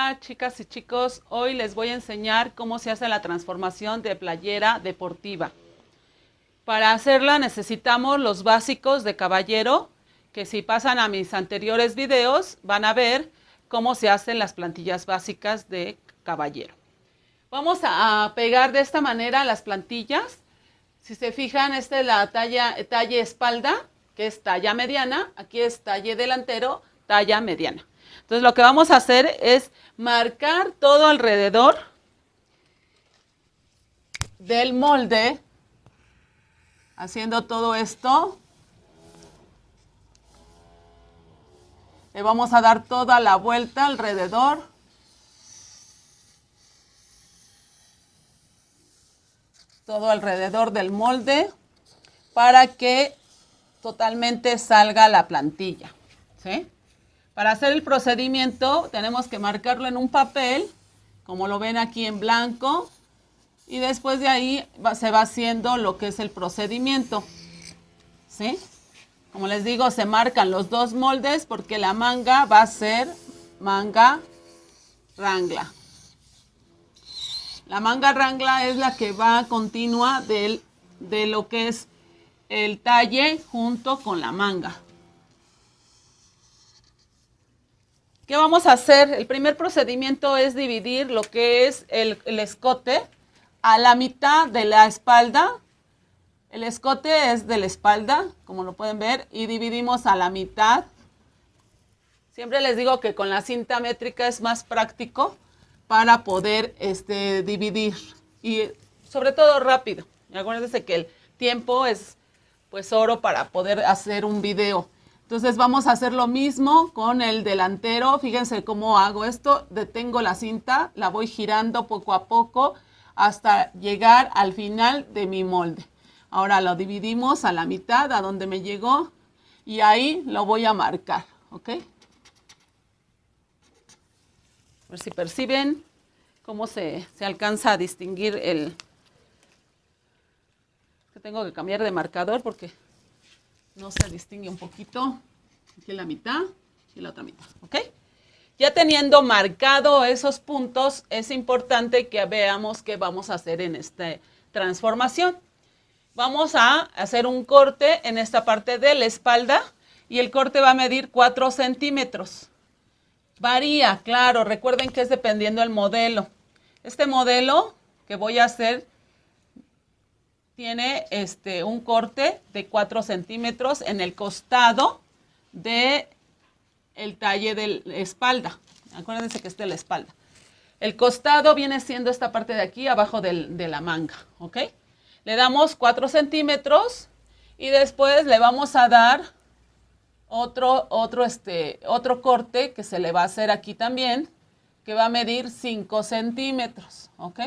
Hola chicas y chicos, hoy les voy a enseñar cómo se hace la transformación de playera deportiva. Para hacerla necesitamos los básicos de caballero, que si pasan a mis anteriores videos van a ver cómo se hacen las plantillas básicas de caballero. Vamos a pegar de esta manera las plantillas. Si se fijan, esta es la talle espalda, que es talla mediana, aquí es talle delantero, talla mediana. Entonces lo que vamos a hacer es marcar todo alrededor del molde, haciendo todo esto. Le vamos a dar toda la vuelta alrededor. Todo alrededor del molde para que totalmente salga la plantilla, ¿sí? Para hacer el procedimiento tenemos que marcarlo en un papel, como lo ven aquí en blanco, y después de ahí se va haciendo lo que es el procedimiento, ¿sí? Como les digo, se marcan los dos moldes porque la manga va a ser manga Wrangler. La manga Wrangler es la que va continua de lo que es el talle junto con la manga. ¿Qué vamos a hacer? El primer procedimiento es dividir lo que es el escote a la mitad de la espalda. El escote es de la espalda, como lo pueden ver, y dividimos a la mitad. Siempre les digo que con la cinta métrica es más práctico para poder dividir y sobre todo rápido. Y acuérdense que el tiempo es pues oro para poder hacer un video. Entonces vamos a hacer lo mismo con el delantero. Fíjense cómo hago esto. Detengo la cinta, la voy girando poco a poco hasta llegar al final de mi molde. Ahora lo dividimos a la mitad, a donde me llegó, y ahí lo voy a marcar, ¿ok? A ver si perciben cómo se alcanza a distinguir el... Tengo que cambiar de marcador porque no se distingue un poquito. Aquí la mitad y la otra mitad, ¿ok? Ya teniendo marcado esos puntos, es importante que veamos qué vamos a hacer en esta transformación. Vamos a hacer un corte en esta parte de la espalda y el corte va a medir 4 centímetros. Varía, claro, recuerden que es dependiendo del modelo. Este modelo que voy a hacer tiene un corte de 4 centímetros en el costado de el talle de la espalda. Acuérdense que es de la espalda. El costado viene siendo esta parte de aquí, abajo de la manga, ¿ok? Le damos 4 centímetros y después le vamos a dar otro corte que se le va a hacer aquí también, que va a medir 5 centímetros, ¿ok?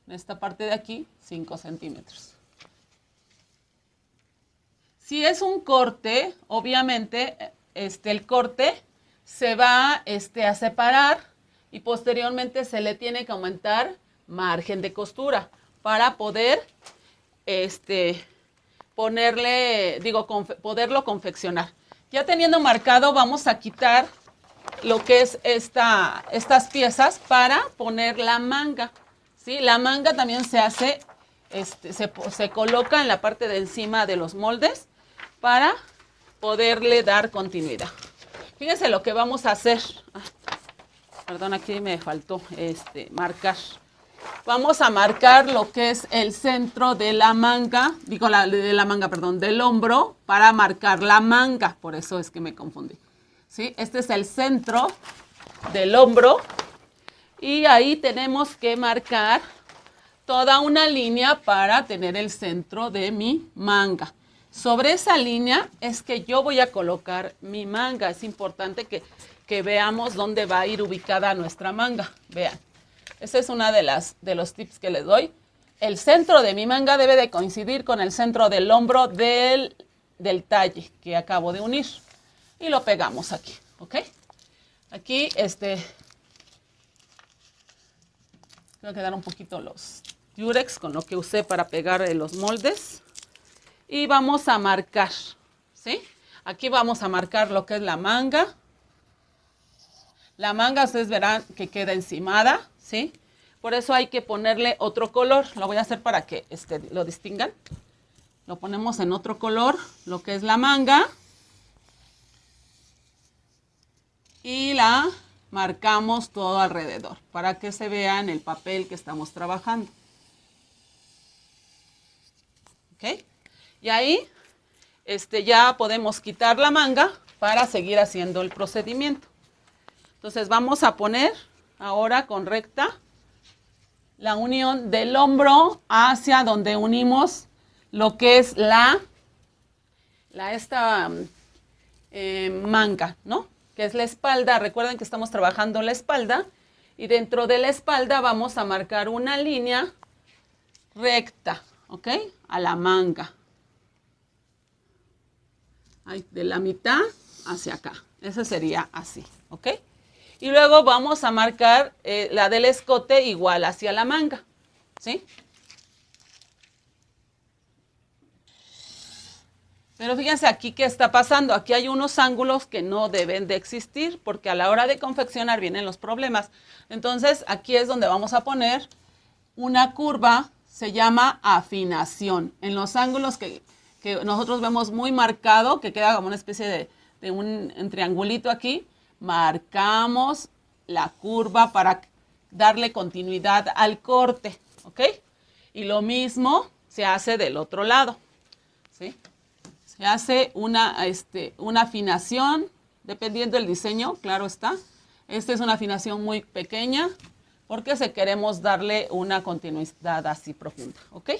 En esta parte de aquí, 5 centímetros. Si es un corte, obviamente, el corte se va a separar y posteriormente se le tiene que aumentar margen de costura para poder poderlo confeccionar. Ya teniendo marcado, vamos a quitar lo que es estas piezas para poner la manga, ¿sí? La manga también se hace, se coloca en la parte de encima de los moldes para poderle dar continuidad. Fíjense lo que vamos a hacer. Perdón, aquí me faltó marcar. Vamos a marcar lo que es el centro de la manga, del hombro, para marcar la manga. Por eso es que me confundí. ¿Sí? Este es el centro del hombro y ahí tenemos que marcar toda una línea para tener el centro de mi manga. Sobre esa línea es que yo voy a colocar mi manga. Es importante que veamos dónde va a ir ubicada nuestra manga. Vean, esa es una de los tips que les doy. El centro de mi manga debe de coincidir con el centro del hombro del talle que acabo de unir. Y lo pegamos aquí, ¿ok? Aquí, tengo que dar un poquito los Durex con lo que usé para pegar los moldes. Y vamos a marcar, ¿sí? Aquí vamos a marcar lo que es la manga. La manga ustedes verán que queda encimada, ¿sí? Por eso hay que ponerle otro color. Lo voy a hacer para que lo distingan. Lo ponemos en otro color, lo que es la manga. Y la marcamos todo alrededor para que se vea en el papel que estamos trabajando. ¿Ok? Y ahí ya podemos quitar la manga para seguir haciendo el procedimiento. Entonces vamos a poner ahora con recta la unión del hombro hacia donde unimos lo que es manga, ¿no? Que es la espalda. Recuerden que estamos trabajando la espalda y dentro de la espalda vamos a marcar una línea recta, ¿ok? A la manga. De la mitad hacia acá. Ese sería así, ¿ok? Y luego vamos a marcar la del escote igual hacia la manga, ¿sí? Pero fíjense aquí qué está pasando. Aquí hay unos ángulos que no deben de existir porque a la hora de confeccionar vienen los problemas. Entonces aquí es donde vamos a poner una curva, se llama afinación. En los ángulos que nosotros vemos muy marcado, que queda como una especie de un triangulito aquí, marcamos la curva para darle continuidad al corte, ¿ok? Y lo mismo se hace del otro lado, ¿sí? Se hace una afinación, dependiendo del diseño, claro está. Esta es una afinación muy pequeña porque queremos darle una continuidad así profunda, ¿ok?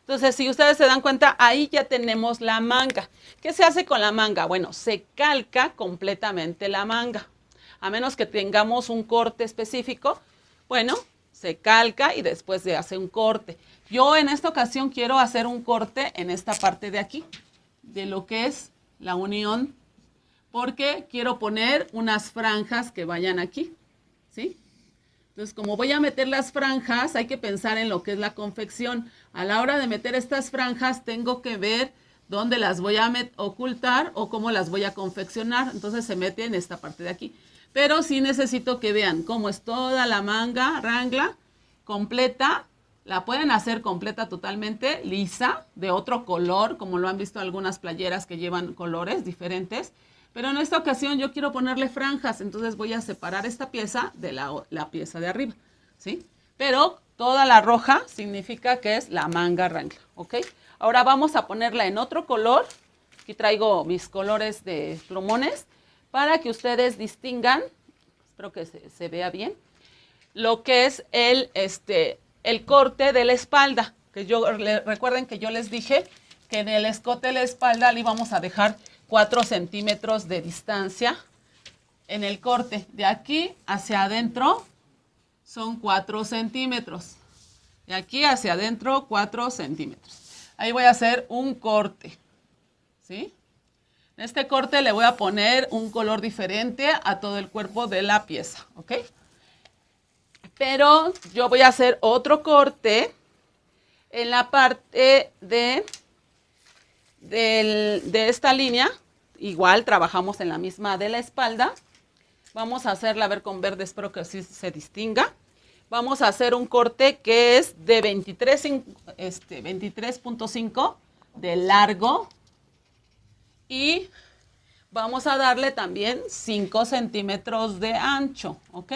Entonces, si ustedes se dan cuenta, ahí ya tenemos la manga. ¿Qué se hace con la manga? Bueno, se calca completamente la manga. A menos que tengamos un corte específico, bueno, se calca y después se hace un corte. Yo en esta ocasión quiero hacer un corte en esta parte de aquí, de lo que es la unión, porque quiero poner unas franjas que vayan aquí, ¿sí? Entonces, como voy a meter las franjas, hay que pensar en lo que es la confección. A la hora de meter estas franjas, tengo que ver dónde las voy a ocultar o cómo las voy a confeccionar. Entonces, se mete en esta parte de aquí. Pero sí necesito que vean cómo es toda la manga Wrangler completa. La pueden hacer completa totalmente lisa, de otro color, como lo han visto algunas playeras que llevan colores diferentes. Pero en esta ocasión yo quiero ponerle franjas, entonces voy a separar esta pieza de la pieza de arriba, ¿sí? Pero toda la roja significa que es la manga Wrangler, ¿ok? Ahora vamos a ponerla en otro color. Aquí traigo mis colores de plumones para que ustedes distingan, espero que se vea bien, lo que es el corte de la espalda. Que recuerden que yo les dije que en el escote de la espalda le íbamos a dejar 4 centímetros de distancia en el corte. De aquí hacia adentro son 4 centímetros. De aquí hacia adentro 4 centímetros. Ahí voy a hacer un corte, ¿sí? En este corte le voy a poner un color diferente a todo el cuerpo de la pieza, ¿ok? Pero yo voy a hacer otro corte en la parte de esta línea. Igual trabajamos en la misma de la espalda. Vamos a hacerla, a ver con verde, espero que así se distinga. Vamos a hacer un corte que es de 23.5 de largo. Y vamos a darle también 5 centímetros de ancho, ¿ok?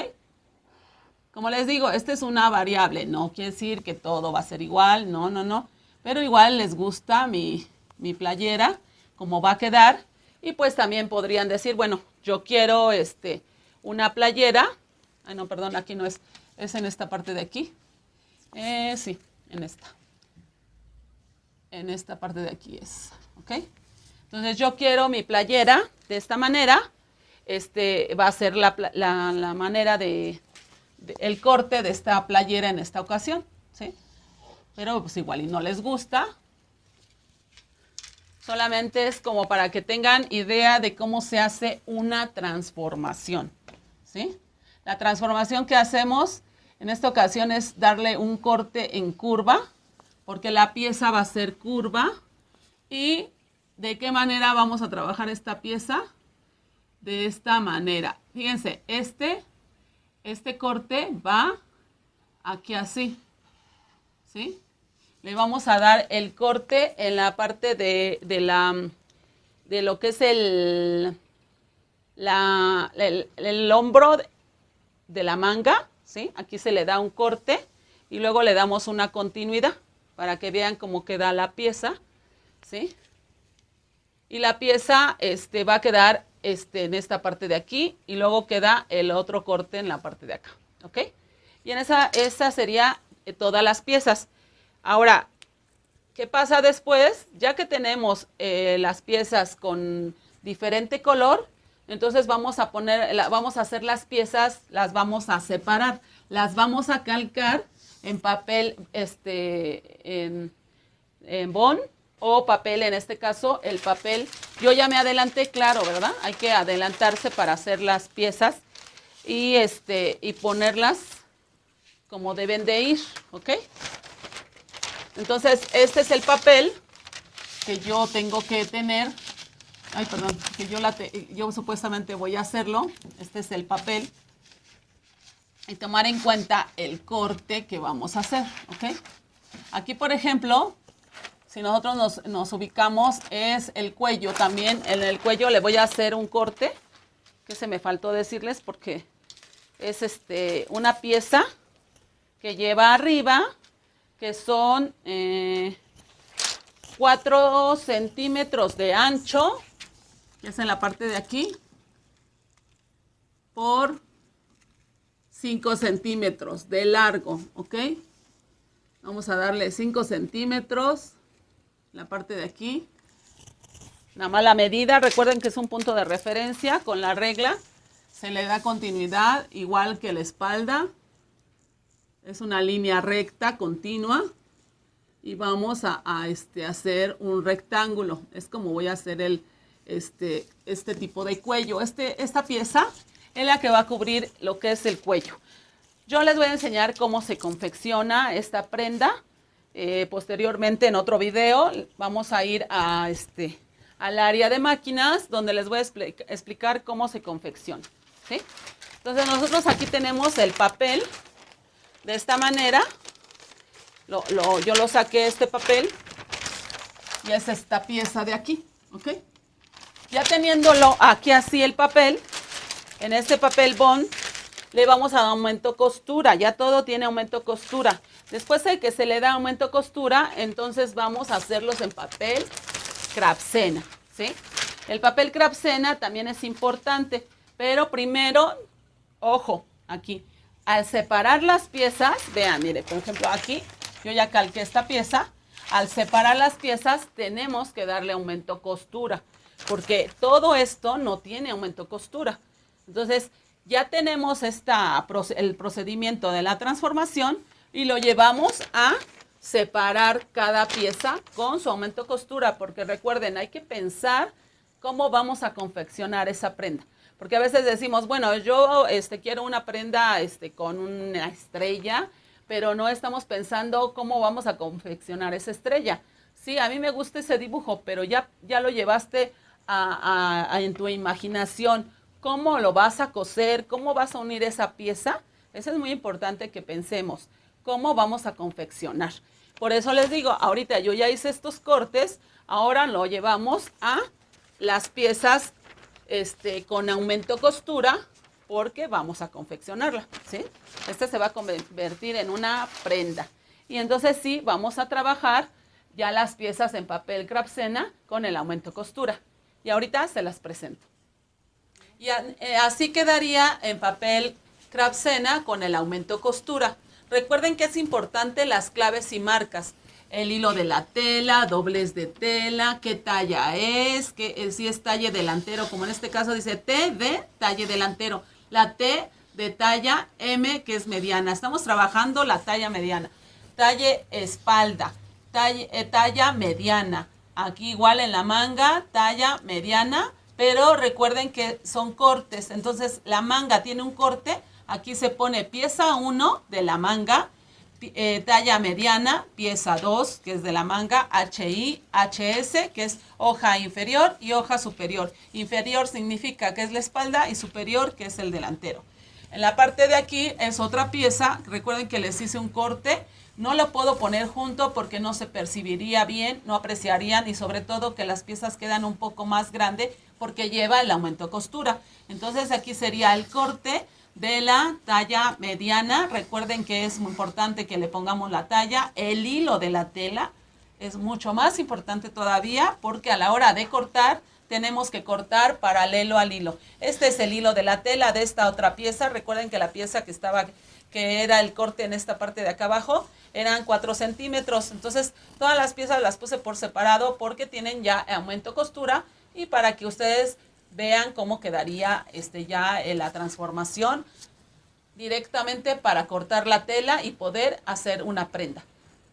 Como les digo, esta es una variable, no quiere decir que todo va a ser igual, no. Pero igual les gusta mi playera, cómo va a quedar. Y pues también podrían decir, bueno, yo quiero una playera. Ay, no, perdón, aquí no es en esta parte de aquí. Sí, en esta. En esta parte de aquí es, ¿ok? Entonces yo quiero mi playera de esta manera. Va a ser la manera el corte de esta playera en esta ocasión, ¿sí? Pero pues igual y no les gusta. Solamente es como para que tengan idea de cómo se hace una transformación, ¿sí? La transformación que hacemos en esta ocasión es darle un corte en curva, porque la pieza va a ser curva. ¿Y de qué manera vamos a trabajar esta pieza? De esta manera. Fíjense, este corte va aquí así, ¿sí? Le vamos a dar el corte en la parte de lo que es el hombro de la manga, ¿sí? Aquí se le da un corte y luego le damos una continuidad para que vean cómo queda la pieza, ¿sí? Y la pieza va a quedar en esta parte de aquí y luego queda el otro corte en la parte de acá, ¿ok? Y en esa sería todas las piezas. Ahora, ¿qué pasa después? Ya que tenemos las piezas con diferente color, entonces vamos a hacer las piezas, las vamos a separar, las vamos a calcar en papel, en bond o papel, en este caso, el papel. Yo ya me adelanté, claro, ¿verdad? Hay que adelantarse para hacer las piezas y ponerlas como deben de ir, ¿ok? Entonces, este es el papel que yo tengo que tener. Ay, perdón, que yo supuestamente voy a hacerlo. Este es el papel. Y tomar en cuenta el corte que vamos a hacer, ¿ok? Aquí, por ejemplo, si nosotros nos ubicamos, es el cuello también. En el cuello le voy a hacer un corte, que se me faltó decirles porque es una pieza que lleva arriba, que son 4 centímetros de ancho, que es en la parte de aquí, por 5 centímetros de largo, ¿ok? Vamos a darle 5 centímetros, la parte de aquí. Nada más la medida, recuerden que es un punto de referencia con la regla. Se le da continuidad, igual que la espalda. Es una línea recta, continua. Y vamos a hacer un rectángulo. Es como voy a hacer este tipo de cuello. Esta pieza es la que va a cubrir lo que es el cuello. Yo les voy a enseñar cómo se confecciona esta prenda. Posteriormente, en otro video, vamos a ir al área de máquinas, donde les voy a explicar cómo se confecciona, ¿sí? Entonces, nosotros aquí tenemos el papel de esta manera. Yo lo saqué este papel y es esta pieza de aquí, ¿ok? Ya teniéndolo aquí así el papel, en este papel bond le vamos a dar aumento costura. Ya todo tiene aumento costura. Después de que se le da aumento costura, entonces vamos a hacerlos en papel Craftsena, ¿sí? El papel Craftsena también es importante, pero primero, ojo, aquí, al separar las piezas, vean, mire, por ejemplo, aquí yo ya calqué esta pieza. Al separar las piezas tenemos que darle aumento costura, porque todo esto no tiene aumento costura. Entonces, ya tenemos el procedimiento de la transformación y lo llevamos a separar cada pieza con su aumento costura, porque recuerden, hay que pensar cómo vamos a confeccionar esa prenda. Porque a veces decimos, bueno, yo quiero una prenda con una estrella, pero no estamos pensando cómo vamos a confeccionar esa estrella. Sí, a mí me gusta ese dibujo, pero ya lo llevaste en tu imaginación. ¿Cómo lo vas a coser? ¿Cómo vas a unir esa pieza? Eso es muy importante que pensemos. ¿Cómo vamos a confeccionar? Por eso les digo, ahorita yo ya hice estos cortes, ahora lo llevamos a las piezas con aumento costura, porque vamos a confeccionarla, ¿sí? Se va a convertir en una prenda. Y entonces sí, vamos a trabajar ya las piezas en papel Craftsena con el aumento costura. Y ahorita se las presento. Y así quedaría en papel Craftsena con el aumento costura. Recuerden que es importante las claves y marcas. El hilo de la tela, doblez de tela, qué talla es, si es talle delantero, como en este caso dice T de talle delantero. La T de talla M, que es mediana. Estamos trabajando la talla mediana. Talle espalda, talla mediana. Aquí igual en la manga, talla mediana. Pero recuerden que son cortes, entonces la manga tiene un corte, aquí se pone pieza 1 de la manga, talla mediana, pieza 2, que es de la manga, HI, HS, que es hoja inferior y hoja superior. Inferior significa que es la espalda y superior, que es el delantero. En la parte de aquí es otra pieza. Recuerden que les hice un corte. No lo puedo poner junto porque no se percibiría bien, no apreciarían y sobre todo que las piezas quedan un poco más grandes porque lleva el aumento de costura. Entonces aquí sería el corte de la talla mediana. Recuerden que es muy importante que le pongamos la talla. El hilo de la tela es mucho más importante todavía porque a la hora de cortar tenemos que cortar paralelo al hilo. Este es el hilo de la tela de esta otra pieza. Recuerden que la pieza que era el corte en esta parte de acá abajo, eran 4 centímetros. Entonces, todas las piezas las puse por separado porque tienen ya aumento costura y para que ustedes vean cómo quedaría ya la transformación directamente para cortar la tela y poder hacer una prenda.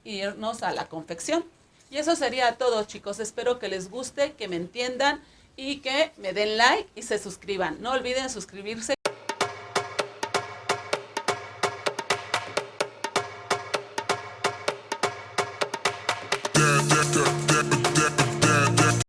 Irnos a la confección. Y eso sería todo, chicos. Espero que les guste, que me entiendan y que me den like y se suscriban. No olviden suscribirse.